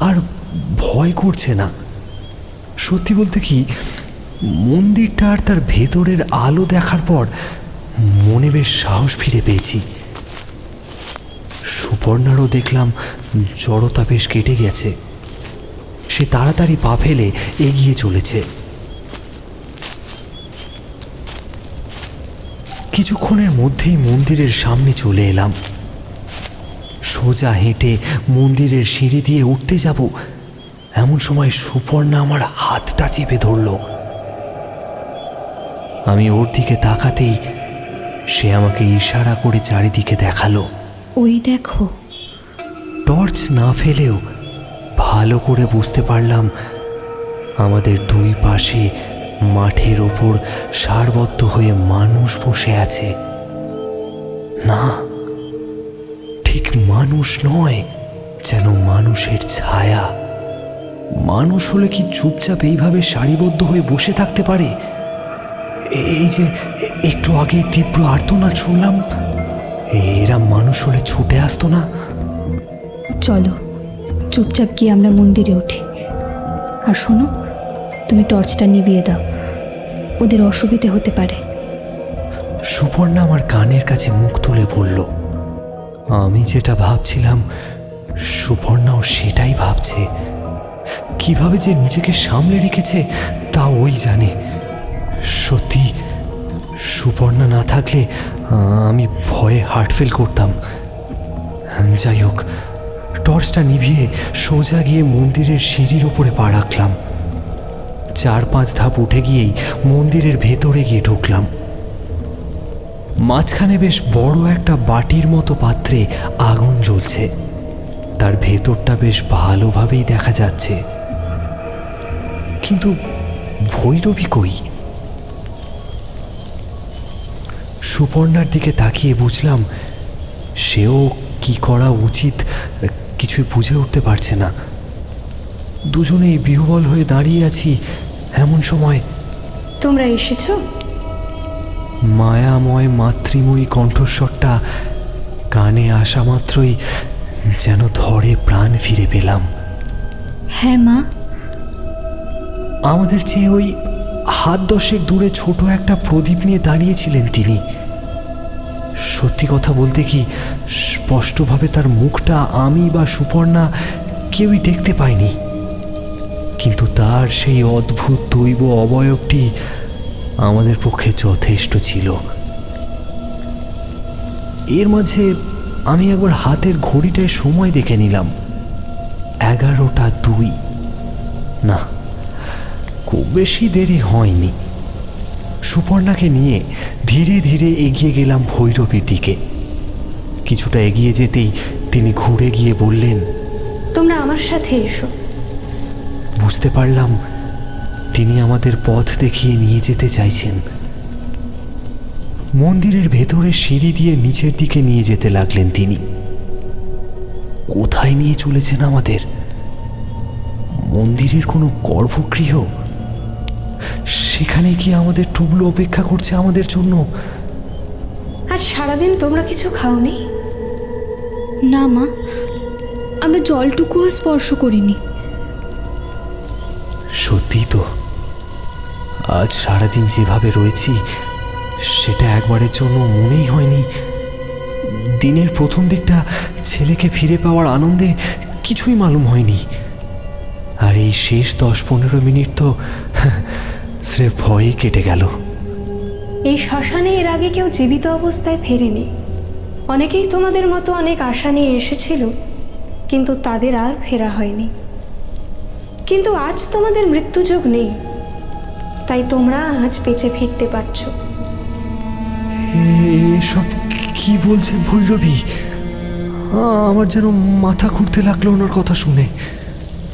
আর ভয় করছে না। সত্যি বলতে কি, মন্দিরটা আর তার ভেতরের আলো দেখার পর মনে বেশ সাহস ফিরে পেয়েছি। সুপর্ণারও দেখলাম জড়তা বেশ কেটে গেছে। সে তাড়াতাড়ি পা ফেলে এগিয়ে চলেছে। কিছুক্ষণের মধ্যেই মন্দিরের সামনে চলে এলাম। সোজা হেঁটে মন্দিরের সিঁড়ি দিয়ে উঠতে যাব, এমন সময় সুপর্ণা আমার হাতটা চেপে ধরল। আমি ওর দিকে তাকাতেই সে আমাকে ইশারা করে চারিদিকে দেখালো। ওই দেখো। টর্চ না ফেলেও ভালো করে বুঝতে পারলাম আমাদের দুই পাশে মাঠের ওপর সারবদ্ধ হয়ে মানুষ বসে আছে। না, ঠিক মানুষ নয়, যেন মানুষের ছায়া। মানুষ হলে কি চুপচাপ এইভাবে সারিবদ্ধ হয়ে বসে থাকতে পারে? এই যে একটু আগে তীব্র আর্তনাদ শুনলাম, এরা মানুষ হলে ছুটে আসতো না? চলো চুপচাপ গিয়ে আমরা মন্দিরে উঠি। আর শোনো, তুমি টর্চটা নিভিয়ে দাও, ওদের অসুবিধে হতে পারে। সুপর্ণা আমার কানের কাছে মুখ তুলে বলল, আমি যেটা ভাবছিলাম সুপর্ণাও সেটাই ভাবছে। কিভাবে যে নিজেকে সামলে রেখেছে তা ওই জানে। সত্যি সুপর্ণা না থাকলে আমি ভয়ে হার্ট ফেল করতাম। যাই হোক, টর্চটা নিভিয়ে সোজা গিয়ে মন্দিরের সিঁড়ির ওপরে পা রাখলাম। 4-5 ধাপ উঠে গিয়েই মন্দিরের ভেতরে গিয়ে ঢুকলাম। মাঝখানে বেশ বড় একটা বাটির মতো পাত্রে আগুন জ্বলছে। তার ভেতরটা বেশ ভালোভাবেই দেখা যাচ্ছে, কিন্তু ভৈরবী কই? সুপর্ণার দিকে তাকিয়ে বুঝলাম সেও কি করা উচিত কিছুই বুঝে উঠতে পারছে না। দুজনেই বিহ্বল হয়ে দাঁড়িয়ে আছি। এমন সময় তোমরা এসেছো? মায়াময় মাতৃময়ী কণ্ঠস্বরটা কানে আসা মাত্রই যেন ধরে প্রাণ ফিরে পেলাম। হ্যাঁ মা। আমাদের চেয়ে ওই 10 দূরে ছোট একটা প্রদীপ নিয়ে দাঁড়িয়েছিলেন তিনি। সত্যি কথা বলতে কি, স্পষ্টভাবে তার মুখটা আমি বা সুপর্ণা কেউই দেখতে পাইনি, কিন্তু তার সেই অদ্ভুত দৈব অবয়বটি আমাদের পক্ষে যথেষ্ট ছিল। এর মাঝে আমি একবার হাতের ঘড়িটায় সময় দেখে নিলাম, 11টা 2। না, খুব বেশি দেরি হয়নি। সুপর্ণাকে নিয়ে ধীরে ধীরে এগিয়ে গেলাম ভৈরবীর দিকে। কিছুটা এগিয়ে যেতেই তিনি ঘুরে গিয়ে বললেন, তোমরা আমার সাথে এসো। বুঝতে পারলাম তিনি আমাদের পথ দেখিয়ে নিয়ে যেতে চাইছেন। মন্দিরের ভেতরে সিঁড়ি দিয়ে নিচের দিকে নিয়ে যেতে লাগলেন তিনি। কোথায় নিয়ে চলেছেন আমাদের? মন্দিরের কোনো গর্ভগৃহ? সেখানে কি আমাদের টুবলু অপেক্ষা করছে আমাদের জন্য? আজ সারাদিন তোমরা কিছু খাওনি? না মা, আমরা জলটুকুও স্পর্শ করিনি। সত্যি তো, আজ সারাদিন যেভাবে রয়েছি সেটা একবারের জন্য মনেই হয়নি। দিনের প্রথম দিকটা ছেলেকে ফিরে পাওয়ার আনন্দে কিছুই মালুম হয়নি, আর এই শেষ 10-15 মিনিট তো স্রেফ ভয়েই কেটে গেল। এই শ্মশানে এর আগে কেউ জীবিত অবস্থায় ফেরেনি। অনেকেই তোমাদের মতো অনেক আশা নিয়ে এসেছিল, কিন্তু তাদের আর ফেরা হয়নি। কিন্তু আজ তোমাদের মৃত্যুযোগ নেই, তাই তোমরা আজ বেঁচে ফিরতে পারছো। এসব কি বলছেন ভৈরবী? আমার যেন মাথা ঘুরতে লাগলো ওনার কথা শুনে।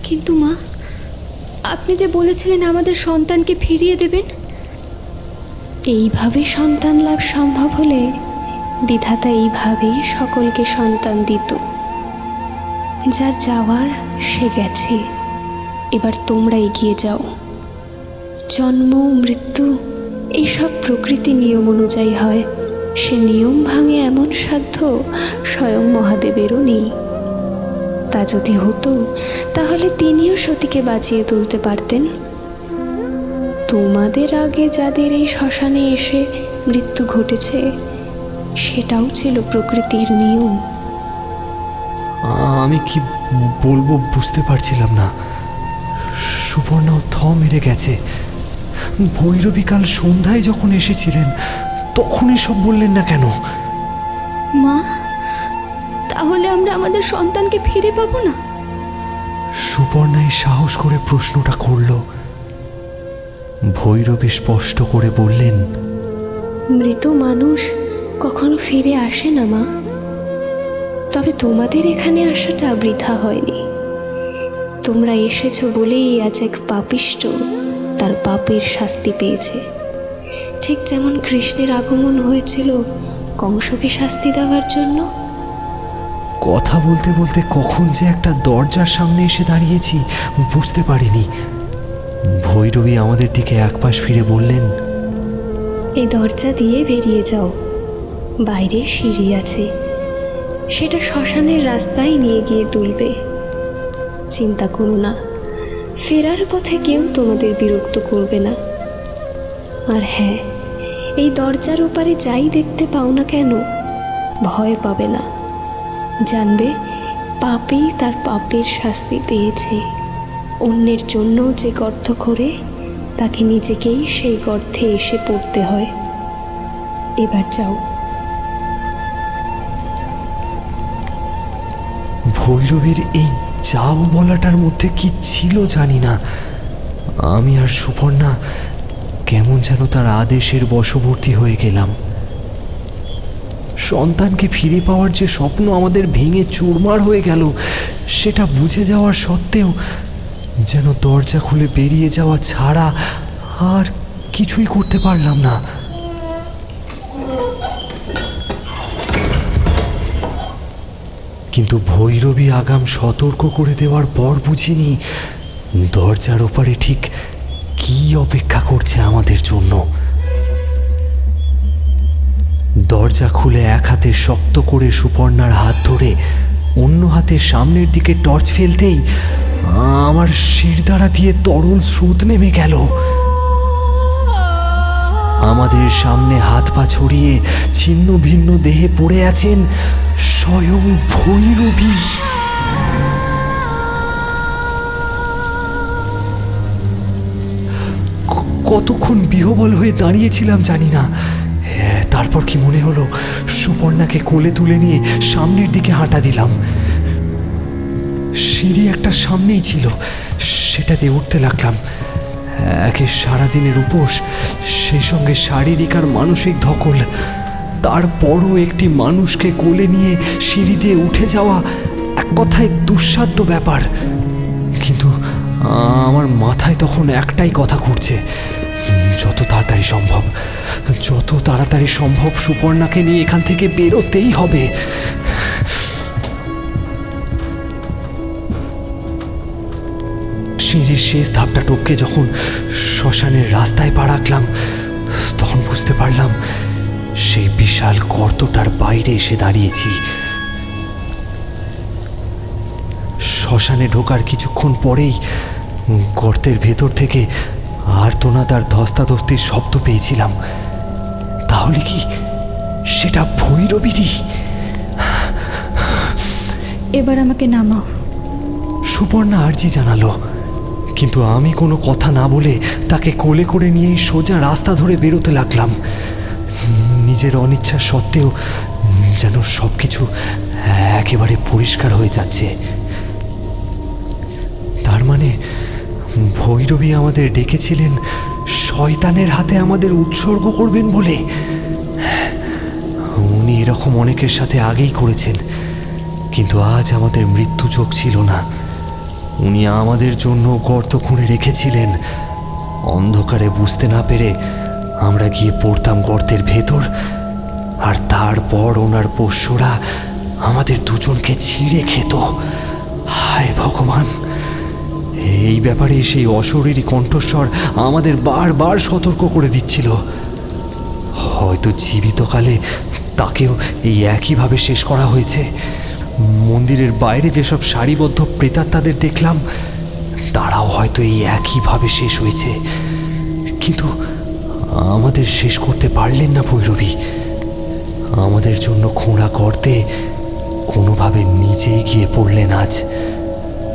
কিন্তু মা, আপনি যে বলেছিলেন আমাদের সন্তানকে ফিরিয়ে দেবেন। এইভাবে সন্তান লাভ সম্ভব হলে বিধাতা এইভাবেই সকলকে সন্তান দিত। যার যাওয়ার সে গেছে, এবার তোমরা এগিয়ে যাও। জন্ম মৃত্যু এইসব প্রকৃতি নিয়ম অনুযায়ী হয়, সে নিয়ম ভাঙে এমন সাধ্য স্বয়ং মহাদেবেরও নেই। তা যদি হতো তাহলে তিনিও সতীকে বাঁচিয়ে তুলতে পারতেন। তোমাদের আগে যাদের এই শ্মশানে এসে মৃত্যু ঘটেছে সেটাও ছিল প্রকৃতির নিয়ম। আমি কি বলবো বুঝতে পারছিলাম না। সুপর্ণাও থ মেরে গেছে। ভৈরবী কাল সন্ধ্যায় যখন এসেছিলেন তখন এসব বললেন না কেন? মা, তাহলে আমরা আমাদের সন্তানকে ফিরে পাবো না? সুপর্ণাই সাহস করে প্রশ্নটা করল। ভৈরবী স্পষ্ট করে বললেন, মৃত মানুষ কখনো ফিরে আসে না মা। তবে তোমাদের এখানে আসাটা বৃথা হয়নি। তোমরা এসেছো বলেই আজ এক পাপিষ্ঠ তার পাপের শাস্তি পেয়েছে। ঠিক যেমন কৃষ্ণের আগমন হয়েছিল কংসকে শাস্তি দেওয়ার জন্য। কথা বলতে বলতে কখন যে একটা দরজার সামনে এসে দাঁড়িয়েছি বুঝতে পারিনি। ভৈরবী আমাদের দিকে একপাশ ফিরে বললেন, এই দরজা দিয়ে বেরিয়ে যাও, বাইরে সিঁড়ি আছে, সেটা শ্মশানের রাস্তায় নিয়ে গিয়ে তুলবে। চিন্তা করো না, ফেরার পথে কেউ তোমাদের বিরক্ত করবে না। আর হ্যাঁ, এই দরজার ওপারে যাই দেখতে পাও না কেন, ভয় পাবে না। জানবে পাপেই তার পাপের শাস্তি পেয়েছে। অন্যের জন্য যে গর্ত খোঁড়ে, তাকে নিজেকেই সেই গর্তে এসে পড়তে হয়। এবার যাও। ভৈরবীর এই যাও বলাটার মধ্যে কি ছিল জানি না। আমি আর সুপর্ণা কেমন যেন তার আদেশের বশবর্তী হয়ে গেলাম। সন্তানকে ফিরে পাওয়ার যে স্বপ্ন আমাদের ভেঙে চুরমার হয়ে গেল, সেটা বুঝে যাওয়ার সত্ত্বেও যেন দরজা খুলে বেরিয়ে যাওয়া ছাড়া আর কিছুই করতে পারলাম না। কিন্তু ভৈরবী আগাম সতর্ক করে দেওয়ার পর বুঝিনি দরজার ওপারে ঠিক কি অপেক্ষা করছে আমাদের জন্য। দরজা খুলে এক হাতে শক্ত করে সুপর্ণার হাত ধরে অন্য হাতে সামনের দিকে টর্চ ফেলতেই আমার শিরদাঁড়া দিয়ে তরল স্রোত নেমে গেল। আমাদের সামনে হাত পা ছড়িয়ে ছিন্ন ভিন্ন দেহে পড়ে আছেন স্বয়ং ভৈরবী। কতক্ষণ বিহ্বল হয়ে দাঁড়িয়েছিলাম জানি না। তারপর কি মনে হলো, সুপর্ণাকে কোলে তুলে নিয়ে সামনের দিকে হাঁটা দিলাম। সিঁড়ি একটা সামনেই ছিল, সেটা দিয়ে উঠতে লাগলাম। একে সারাদিনের উপোস, সেই সঙ্গে শারীরিক আর মানসিক ধকল, তারপরও একটি মানুষকে কোলে নিয়ে সিঁড়ি দিয়ে উঠে যাওয়া এক কথায় দুঃসাধ্য ব্যাপার। কিন্তু আমার মাথায় তখন একটাই কথা ঘুরছে, যত তাড়াতাড়ি সম্ভব সুপর্ণাকে নিয়ে এখান থেকে বেরোতেই হবে। সিঁড়ির শেষ ধাপটা টপকে যখন শ্মশানের রাস্তায় পা রাখলাম, তখন বুঝতে পারলাম সেই বিশাল গর্তটার বাইরে এসে দাঁড়িয়েছি। শ্মশানে ঢোকার কিছুক্ষণ পরেই গর্তের ভেতর থেকে আর্তনাদার ধস্তাধস্তির শব্দ পেয়েছিলাম। তাহলে কি সেটা ভৈরবীরই? এবার আমাকে নামাও। সুপর্ণা আর্জি জানালো, কিন্তু আমি কোনো কথা না বলে তাকে কোলে করে নিয়েই সোজা রাস্তা ধরে বেরোতে লাগলাম। নিজের অনিচ্ছা সত্ত্বেও যেন সব কিছু একেবারে পরিষ্কার হয়ে যাচ্ছে। তার মানে ভৈরবী আমাদের ডেকেছিলেন শয়তানের হাতে আমাদের উৎসর্গ করবেন বলে। উনি এরকম অনেকের সাথে আগেই করেছেন, কিন্তু আজ আমাদের মৃত্যু চোখ ছিল না। উনি আমাদের জন্য গর্ত খুঁড়ে রেখেছিলেন। অন্ধকারে বুঝতে না পেরে আমরা গিয়ে পড়তাম গর্তের ভেতর, আর তারপর ওনার পোষ্যরা আমাদের দুজনকে ছিঁড়ে খেত। হায় ভগবান! এই ব্যাপারে সেই অশরীরী কণ্ঠস্বর আমাদের বারবার সতর্ক করে দিচ্ছিল। হয়তো জীবিতকালে তাকেও এই একইভাবে শেষ করা হয়েছে। মন্দিরের বাইরে যেসব সারিবদ্ধ প্রেতাত্মাদের দেখলাম, তারাও হয়তো এই একইভাবে শেষ হয়েছে। কিন্তু আমাদের শেষ করতে পারলেন না ভৈরবী। আমাদের জন্য খোঁড়া গর্তে কোনোভাবে নিজেই গিয়ে পড়লেন আজ,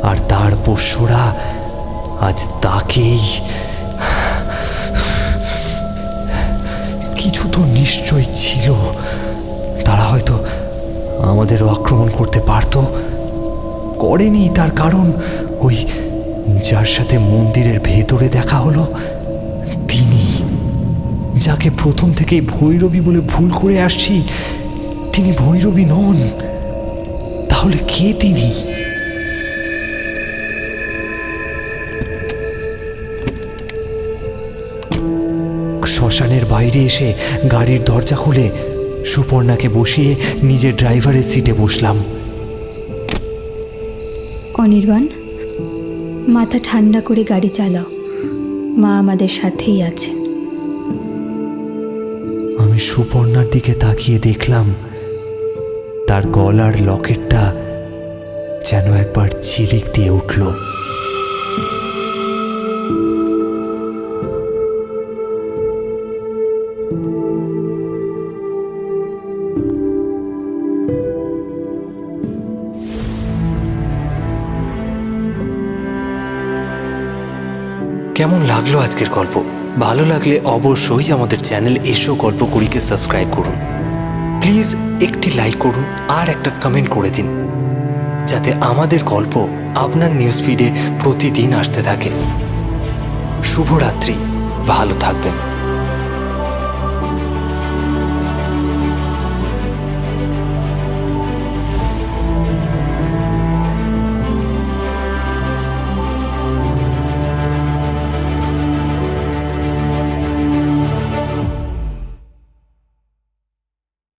আর তার পোষ্যরা আজ তাকেই। কিছু তো নিশ্চয় ছিল, তারা হয়তো আমাদেরও আক্রমণ করতে পারত, করেনি। তার কারণ ওই যার সাথে মন্দিরের ভেতরে দেখা হলো, তিনি, যাকে প্রথম থেকেই ভৈরবী বলে ভুল করে আসছি, তিনি ভৈরবী নন। তাহলে কে তিনি? শ্মশানের বাইরে এসে গাড়ির দরজা খুলে সুপর্ণাকে বসিয়ে নিজের ড্রাইভারের সিটে বসলাম। অনির্বাণ, মাথা ঠান্ডা করে গাড়ি চালাও। মা আমাদের সাথেই আছেন। আমি সুপর্ণার দিকে তাকিয়ে দেখলাম তার গলার লকেটটা যেন একবার ঝিলিক দিয়ে উঠল। কেমন লাগলো আজকের গল্প? ভালো লাগলে অবশ্যই আমাদের চ্যানেল এসো গল্প করিকে সাবস্ক্রাইব করুন। প্লিজ একটি লাইক করুন আর একটা কমেন্ট করে দিন, যাতে আমাদের গল্প আপনার নিউজ ফিডে প্রতিদিন আসতে থাকে। শুভরাত্রি, ভালো থাকবেন।